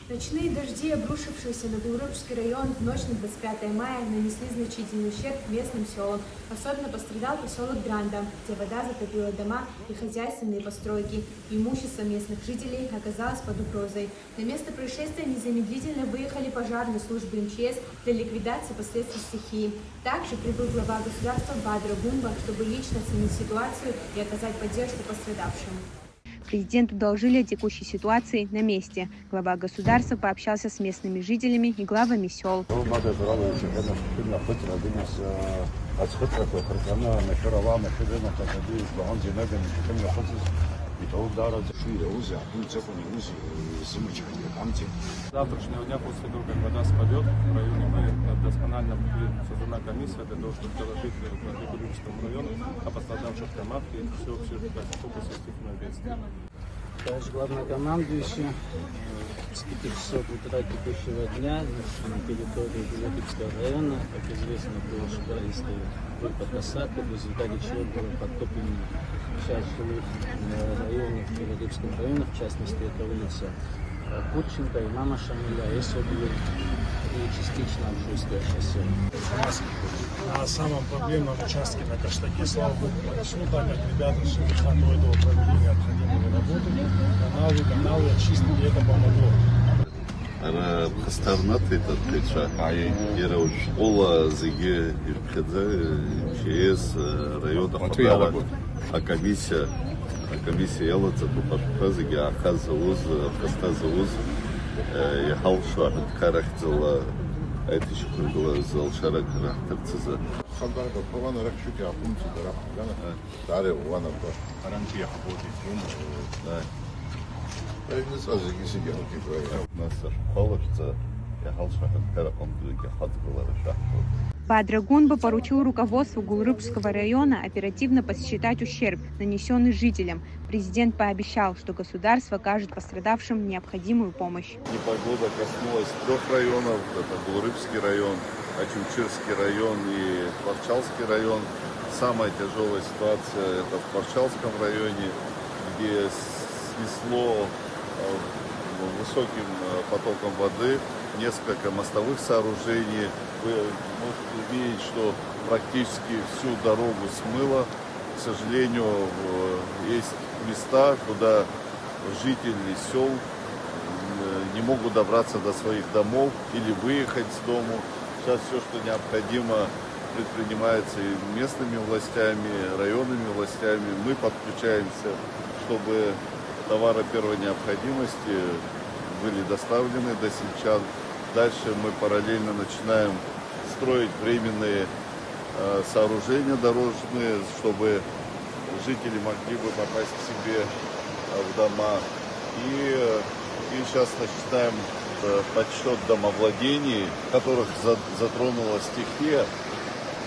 Ночные дожди, обрушившиеся на Гулрыбский район в ночь на 25 мая, нанесли значительный ущерб местным селам. Особенно пострадал поселок Дранда, где вода затопила дома и хозяйственные постройки. Имущество местных жителей оказалось под угрозой. На место происшествия незамедлительно выехали пожарные службы МЧС для ликвидации последствий стихии. Также прибыл глава государства Бадра Гунба, чтобы лично оценить ситуацию и оказать поддержку пострадавшим. Президенту доложили о текущей ситуации на месте. Глава государства пообщался с местными жителями и главами сел. Завтрашнего дня, после того, как вода спадет, в районе мы досконально будет создана комиссия для того, чтобы доложить Гулрыбскому району о пострадавших домах и все как фокус естественного бедствия. Товарищ главнокомандующий, с 5 часов утра текущего дня на территории Гулрыбского района, как известно, был шквалистый выпад осадков, в результате чего было подтоплено часть жилых районов в Гулрыбском районе, в частности, это улица Курченко, Имама Шамиля, Эсоблю и частично Алжирское шоссе. На самом проблемном участке на Каштаке, слава богу, понесло, так как ребята шли до этого проведения необходимые работы, каналы очистили, это помогло. أنا خسرت تدريجا يرى الشغل زي كذا МЧС района خضار комиссия يلا تطبق زي أخذ زوز خستا زوز يحاولوا عند كاركتر أيتش كل زال شارك رحترتزا خبر بقوانا ركشوك يا أخوم تدرب كنا تعرف وانا بقى أرنتي يا حبوتي بالنسبة لزكيسي جانو كيفاية نصر خالص يحاولوا عند كاركتر يحاط بالله رشاحه. Бадра Гунба поручил руководству Гулрыбского района оперативно посчитать ущерб, нанесенный жителям. Президент пообещал, что государство окажет пострадавшим необходимую помощь. Непогода коснулась 3 районов, это Гулрыбский район, Ачимчирский район и Порчалский район. Самая тяжелая ситуация это в Порчалском районе, где снесло высоким потоком воды несколько мостовых сооружений. Вы можете видеть, что практически всю дорогу смыло. К сожалению, есть места, куда жители сел не могут добраться до своих домов или выехать с дому. Сейчас все, что необходимо, предпринимается и местными властями, районными властями. Мы подключаемся, чтобы товары первой необходимости были доставлены до сельчан. Дальше мы параллельно начинаем строить временные сооружения дорожные, чтобы жители могли бы попасть к себе в дома. И сейчас начинаем подсчет домовладений, которых затронула стихия.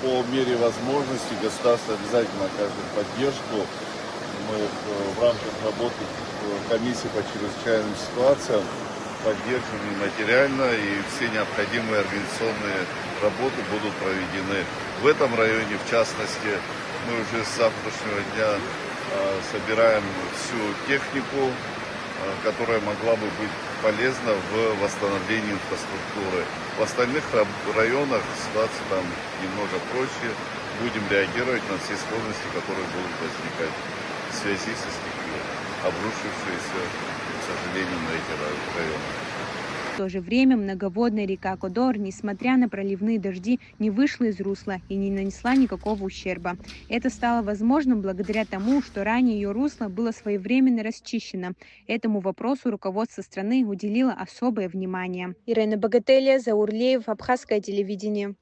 По мере возможности государство обязательно окажет поддержку. Мы в рамках работы комиссии по чрезвычайным ситуациям поддержим и материально, и все необходимые организационные работы будут проведены. В этом районе, в частности, мы уже с завтрашнего дня собираем всю технику, которая могла бы быть полезна в восстановлении инфраструктуры. В остальных районах ситуация там немного проще. Будем реагировать на все сложности, которые будут возникать в связи со стихией, обрушившейся, к сожалению, на эти районы. В то же время многоводная река Кодор, несмотря на проливные дожди, не вышла из русла и не нанесла никакого ущерба. Это стало возможным благодаря тому, что ранее ее русло было своевременно расчищено. Этому вопросу руководство страны уделило особое внимание. Ирина Богателия, Заур Леев, Абхазское телевидение.